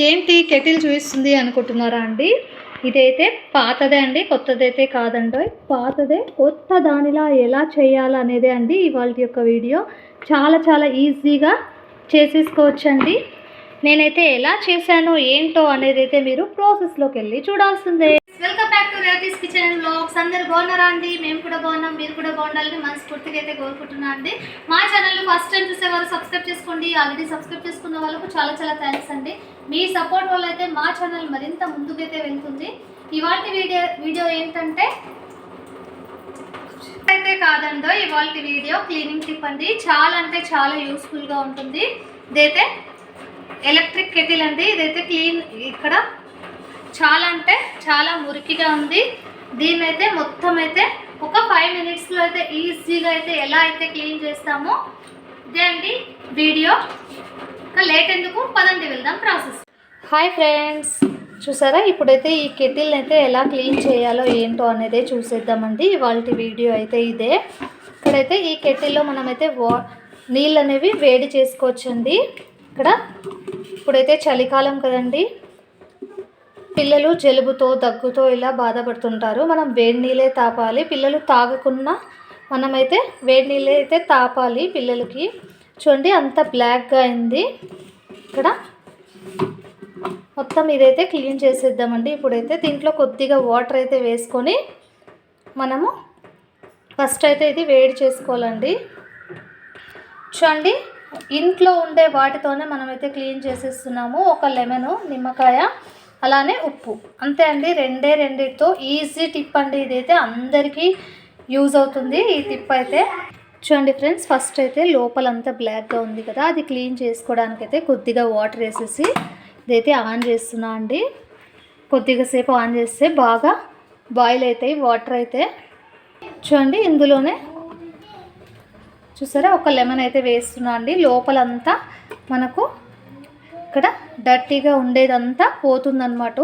ఏంటి కెటిల్ చూపిస్తుంది అనుకుంటున్నారా అండి? ఇదైతే పాతదే అండి, కొత్తదైతే కాదండి. పాతదే కొత్త దానిలా ఎలా చేయాలనేదే అండి ఇవాల్టి యొక్క వీడియో. చాలా చాలా ఈజీగా చేసేసుకోవచ్చండి. నేనైతే ఎలా చేశానో ఏంటో అనేదైతే మీరు ప్రాసెస్లోకి వెళ్ళి చూడాల్సిందే. Welcome back to Revathi's kitchen and vlogs. అందరు బాగున్నారా అండి? మేము కూడా బాగున్నాం, మీరు కూడా బాగుండాలని మనస్ఫూర్తిగా అయితే కోరుకుంటున్నాను అండి. మా ఛానల్ ఫస్ట్ టైం చూసేవారు సబ్స్క్రైబ్ చేసుకోండి. ఆల్రెడీ సబ్స్క్రైబ్ చేసుకున్న వాళ్ళకు చాలా చాలా థ్యాంక్స్ అండి. మీ సపోర్ట్ వల్ల అయితే మా ఛానల్ మరింత ముందుకైతే వెళ్తుంది. ఇవాళ వీడియో ఏంటంటే అయితే కాదండో, ఇవాళ వీడియో క్లీనింగ్ టిప్ అండి. చాలా అంటే చాలా యూస్ఫుల్గా ఉంటుంది. ఇదైతే ఎలక్ట్రిక్ కెటిల్ అండి. ఇదైతే క్లీన్, ఇక్కడ చాలా అంటే చాలా మురికిగా ఉంది. దీన్ని అయితే మొత్తం అయితే ఒక 5 మినిట్స్లో అయితే ఈజీగా అయితే ఎలా అయితే క్లీన్ చేస్తామో ఇదే అండి వీడియో. ఇంకా లేట్ ఎందుకు, పదండి వెళ్దాం ప్రాసెస్. హాయ్ ఫ్రెండ్స్, చూసారా ఇప్పుడైతే ఈ కెటిల్ అయితే ఎలా క్లీన్ చేయాలో ఏంటో అనేది చూసేద్దామండి. ఇవాళ వీడియో అయితే ఇదే. ఇక్కడైతే ఈ కెటిల్లో మనమైతే నీళ్ళు అనేవి వేడి చేసుకోవచ్చండి. ఇక్కడ ఇప్పుడైతే చలికాలం కదండి, పిల్లలు జలుబుతో దగ్గుతో ఇలా బాధపడుతుంటారు. మనం వేడి నీళ్ళే తాపాలి. పిల్లలు తాగకుండా మనమైతే వేడి నీళ్ళే అయితే తాపాలి పిల్లలకి. చూడండి అంత బ్లాక్గా అయింది. ఇక్కడ మొత్తం ఇదైతే క్లీన్ చేసేద్దామండి. ఇప్పుడైతే దీంట్లో కొద్దిగా వాటర్ అయితే వేసుకొని మనము ఫస్ట్ అయితే ఇది వేడి చేసుకోవాలండి. చూడండి ఇంట్లో ఉండే వాటితోనే మనమైతే క్లీన్ చేసేస్తున్నాము. ఒక లెమను, నిమ్మకాయ, అలానే ఉప్పు, అంతే అండి. రెండిటితో ఈజీ టిప్ అండి. ఇదైతే అందరికీ యూజ్ అవుతుంది ఈ టిప్ అయితే. చూడండి ఫ్రెండ్స్, ఫస్ట్ అయితే లోపలంతా బ్లాక్గా ఉంది కదా, అది క్లీన్ చేసుకోవడానికి అయితే కొద్దిగా వాటర్ వేసేసి ఇదైతే ఆన్ చేస్తున్నా అండి. కొద్దిగా సేపు ఆన్ చేస్తే బాగా బాయిల్ అవుతాయి వాటర్ అయితే. చూడండి ఇందులోనే చూసారా ఒక లెమన్ అయితే వేస్తున్నా అండి. లోపలంతా మనకు ఇక్కడ డర్టీగా ఉండేదంతా పోతుందన్నమాట.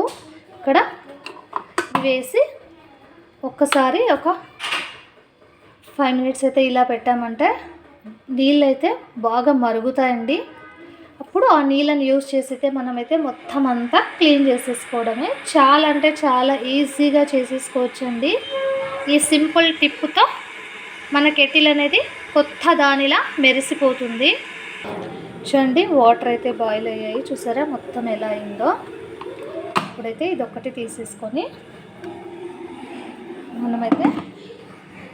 ఇక్కడ వేసి ఒక్కసారి ఒక 5 మినిట్స్ అయితే ఇలా పెట్టామంటే నీళ్ళు అయితే బాగా మరుగుతాయండి. అప్పుడు ఆ నీళ్ళని యూజ్ చేసి అయితే మనమైతే మొత్తం అంతా క్లీన్ చేసేసుకోవడమే. చాలా అంటే చాలా ఈజీగా చేసేసుకోవచ్చండి. ఈ సింపుల్ టిప్తో మన కెటిల్ అనేది కొత్త దానిలా మెరిసిపోతుంది. చూడండి వాటర్ అయితే బాయిల్ అయ్యాయి, చూసారా మొత్తం ఎలా అయిందో. ఇప్పుడైతే ఇదొక్కటి తీసేసుకొని మనమైతే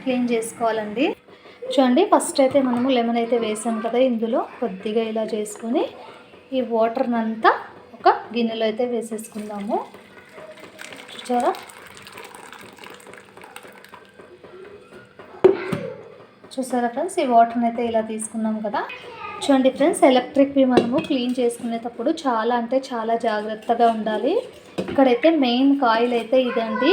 క్లీన్ చేసుకోవాలండి. చూడండి ఫస్ట్ అయితే మనము లెమన్ అయితే వేసాం కదా, ఇందులో కొద్దిగా ఇలా చేసుకొని ఈ వాటర్ని అంతా ఒక గిన్నెలో అయితే వేసేసుకుందాము. చూసారా ఫ్రెండ్స్, ఈ వాటర్ని అయితే ఇలా తీసుకున్నాం కదా. చూడండి ఫ్రెండ్స్, ఎలక్ట్రిక్వి మనము క్లీన్ చేసుకునేటప్పుడు చాలా అంటే చాలా జాగ్రత్తగా ఉండాలి. ఇక్కడైతే మెయిన్ కాయిల్ అయితే ఇదండి.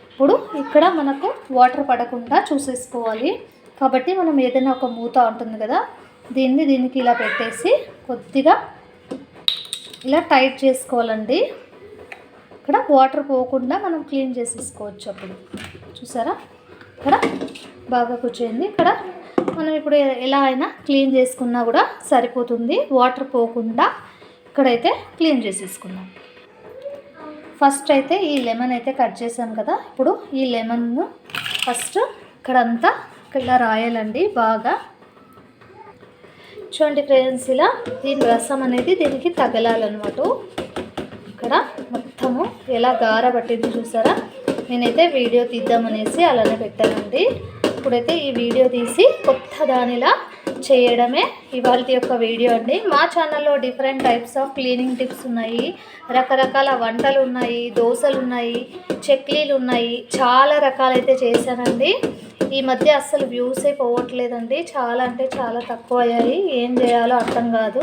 ఇప్పుడు ఇక్కడ మనకు వాటర్ పడకుండా చూసేసుకోవాలి. కాబట్టి మనం ఏదైనా ఒక మూత ఉంటుంది కదా, దీనికి ఇలా పెట్టేసి కొద్దిగా ఇలా టైట్ చేసుకోవాలండి. ఇక్కడ వాటర్ పోకుండా మనం క్లీన్ చేసేసుకోవచ్చు. అప్పుడు చూసారా ఇక్కడ బాగా కూర్చోయింది. ఇక్కడ మనం ఇప్పుడు ఎలా అయినా క్లీన్ చేసుకున్నా కూడా సరిపోతుంది, వాటర్ పోకుండా. ఇక్కడైతే క్లీన్ చేసేసుకున్నాం. ఫస్ట్ అయితే ఈ లెమన్ అయితే కట్ చేసాం కదా, ఇప్పుడు ఈ లెమన్ను ఫస్ట్ ఇక్కడంతా ఇలా రాయాలండి బాగా. చూడండి ఫ్రెండ్స్, ఇలా దీని రసం అనేది దీనికి తగలాలన్నమాట. ఇక్కడ మొత్తము ఎలా గార పట్టింది చూసారా. నేనైతే వీడియో తీద్దామనేసి అలానే పెట్టానండి. ఇప్పుడైతే ఈ వీడియో తీసి కొత్త దానిలా చేయడమే ఇవాళ యొక్క వీడియో అండి. మా ఛానల్లో different types of cleaning tips ఉన్నాయి, రకరకాల వంటలు ఉన్నాయి, దోశలు ఉన్నాయి, చక్లీలు ఉన్నాయి, చాలా రకాలైతే చేశానండి. ఈ మధ్య అస్సలు వ్యూసే పోవట్లేదండి, చాలా అంటే చాలా తక్కువ అయ్యాయి. ఏం చేయాలో అర్థం కాదు.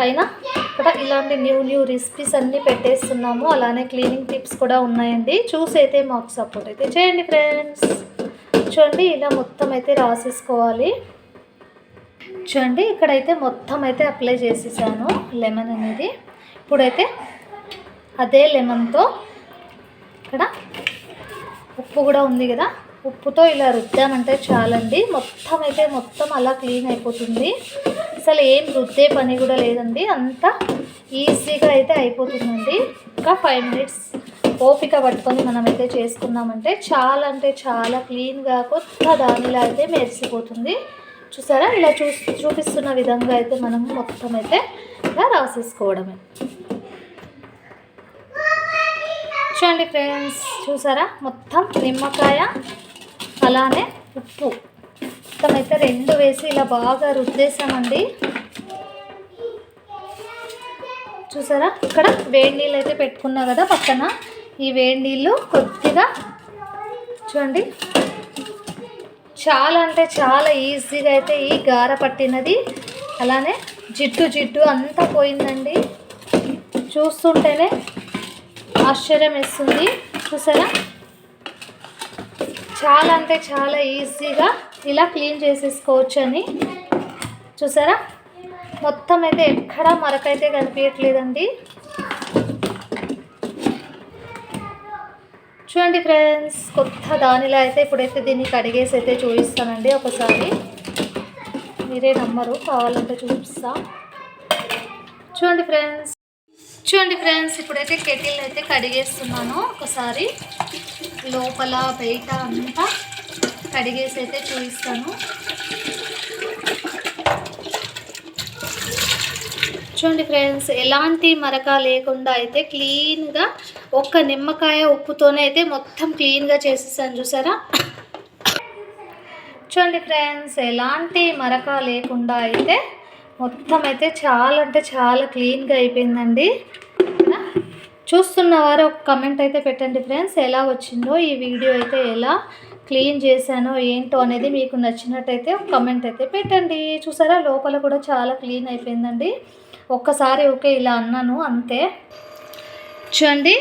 అయినా ఇక్కడ ఇలాంటి న్యూ రెసిపీస్ అన్నీ పెట్టేస్తున్నాము. అలానే క్లీనింగ్ టిప్స్ కూడా ఉన్నాయండి. చూసి అయితే మాకు సపోర్ట్ అయితే చేయండి ఫ్రెండ్స్. చూడండి ఇలా మొత్తం అయితే రాసేసుకోవాలి. చూడండి ఇక్కడైతే మొత్తం అయితే అప్లై చేసేసాను లెమన్ అనేది. ఇప్పుడైతే అదే లెమన్తో ఇక్కడ ఉప్పు కూడా ఉంది కదా, ఉప్పుతో ఇలా రుద్దామంటే చాలండి. మొత్తం అలా క్లీన్ అయిపోతుంది. అసలు ఏం రుద్దే పని కూడా లేదండి. అంతా ఈజీగా అయితే అయిపోతుందండి. ఇంకా 5 మినిట్స్ ఓపిక పట్టుకొని మనమైతే చేసుకున్నామంటే చాలా అంటే చాలా క్లీన్గా కొత్త దానిలా అయితే మెరిసిపోతుంది. చూసారా, ఇలా చూపిస్తున్న విధంగా అయితే మనం మొత్తం అయితే ఇలా రాసేసుకోవడమే. చూడండి ఫ్రెండ్స్, చూసారా మొత్తం నిమ్మకాయ అలానే ఉప్పు మొత్తం అయితే 2 వేసి ఇలా బాగా రుద్దేశామండి. చూసారా, ఇక్కడ వేడి నీళ్ళు అయితే పెట్టుకున్నా కదా పక్కన, ఈ వేడి నీళ్ళు కొద్దిగా చూడండి చాలా అంటే చాలా ఈజీగా అయితే ఈ గార పట్టినది అలానే జిడ్డు అంతా పోయిందండి. చూస్తుంటేనే ఆశ్చర్యం వేస్తుంది. చూసారా, చాలా అంటే చాలా ఈజీగా ఇలా క్లీన్ చేసేసుకోవచ్చు అని. చూసారా, మొత్తం అయితే ఎక్కడ మరకైతే కనిపించట్లేదండి. చూడండి ఫ్రెండ్స్, కొత్త దానిలా అయితే ఇప్పుడైతే దీన్ని కడిగేసి అయితే చూపిస్తానండి. ఒకసారి మీరే నమ్మరు, కావాలంటే చూపిస్తా. చూడండి ఫ్రెండ్స్, ఇప్పుడైతే కెటిల్ అయితే కడిగేస్తున్నాను. ఒకసారి లోపల బయట అంతా కడిగేసి అయితే చూపిస్తాను. చూడండి ఫ్రెండ్స్, ఎలాంటి మరక లేకుండా అయితే క్లీన్గా ఒక్క నిమ్మకాయ ఉప్పుతోనే అయితే మొత్తం క్లీన్గా చేసేసాను. చూసారా, చూడండి ఫ్రెండ్స్, ఎలాంటి మరక లేకుండా అయితే మొత్తం అయితే చాలా అంటే చాలా క్లీన్గా అయిపోయిందండి. చూస్తున్నవారు ఒక కమెంట్ అయితే పెట్టండి ఫ్రెండ్స్, ఎలా వచ్చిందో ఈ వీడియో అయితే, ఎలా క్లీన్ చేశానో ఏంటో అనేది మీకు నచ్చినట్టయితే ఒక కమెంట్ అయితే పెట్టండి. చూసారా, లోపల కూడా చాలా క్లీన్ అయిపోయిందండి. ఒక్కసారి ఓకే ఇలా అన్నాను అంతే. చూడండి,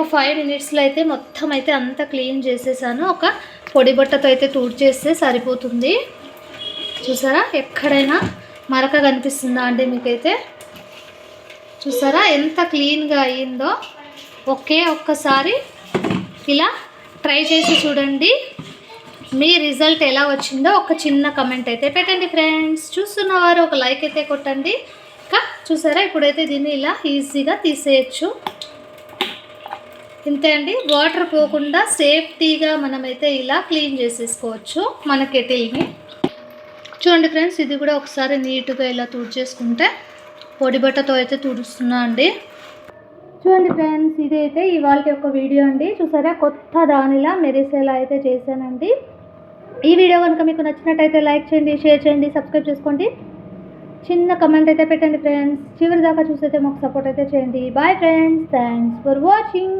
ఒక 5 మినిట్స్లో అయితే మొత్తం అయితే అంతా క్లీన్ చేసేసాను. ఒక పొడి బట్టతో అయితే తుడిచేస్తే సరిపోతుంది. చూసారా, ఎక్కడైనా మరక కనిపిస్తుందా అండి మీకైతే? చూసారా ఎంత క్లీన్గా అయ్యిందో. ఒక్కసారి ఇలా ట్రై చేసి చూడండి, మీ రిజల్ట్ ఎలా వచ్చిందో ఒక చిన్న కమెంట్ అయితే పెట్టండి ఫ్రెండ్స్. చూస్తున్నవారు ఒక లైక్ అయితే కొట్టండి. ఇంకా చూసారా, ఇప్పుడైతే దీన్ని ఇలా ఈజీగా తీసేయచ్చు. ఇంతే అండి, వాటర్ పోకుండా సేఫ్టీగా మనమైతే ఇలా క్లీన్ చేసేసుకోవచ్చు మన కెటిల్ని. చూడండి ఫ్రెండ్స్, ఇది కూడా ఒకసారి నీట్గా ఇలా తుడిచేసుకుంటే, పొడి బట్టతో అయితే తుడుస్తున్నా అండి. చూడండి ఫ్రెండ్స్, ఇదైతే ఇవాళ యొక్క వీడియో అండి. చూసారా, కొత్త దానిలా మెరిసేలా అయితే చేశానండి. ఈ వీడియో కనుక మీకు నచ్చినట్టయితే లైక్ చేయండి, షేర్ చేయండి, సబ్స్క్రైబ్ చేసుకోండి, చిన్న కమెంట్ అయితే పెట్టండి ఫ్రెండ్స్. చివరి దాకా చూసైతే మాకు సపోర్ట్ అయితే చేయండి. Bye friends, thanks for watching.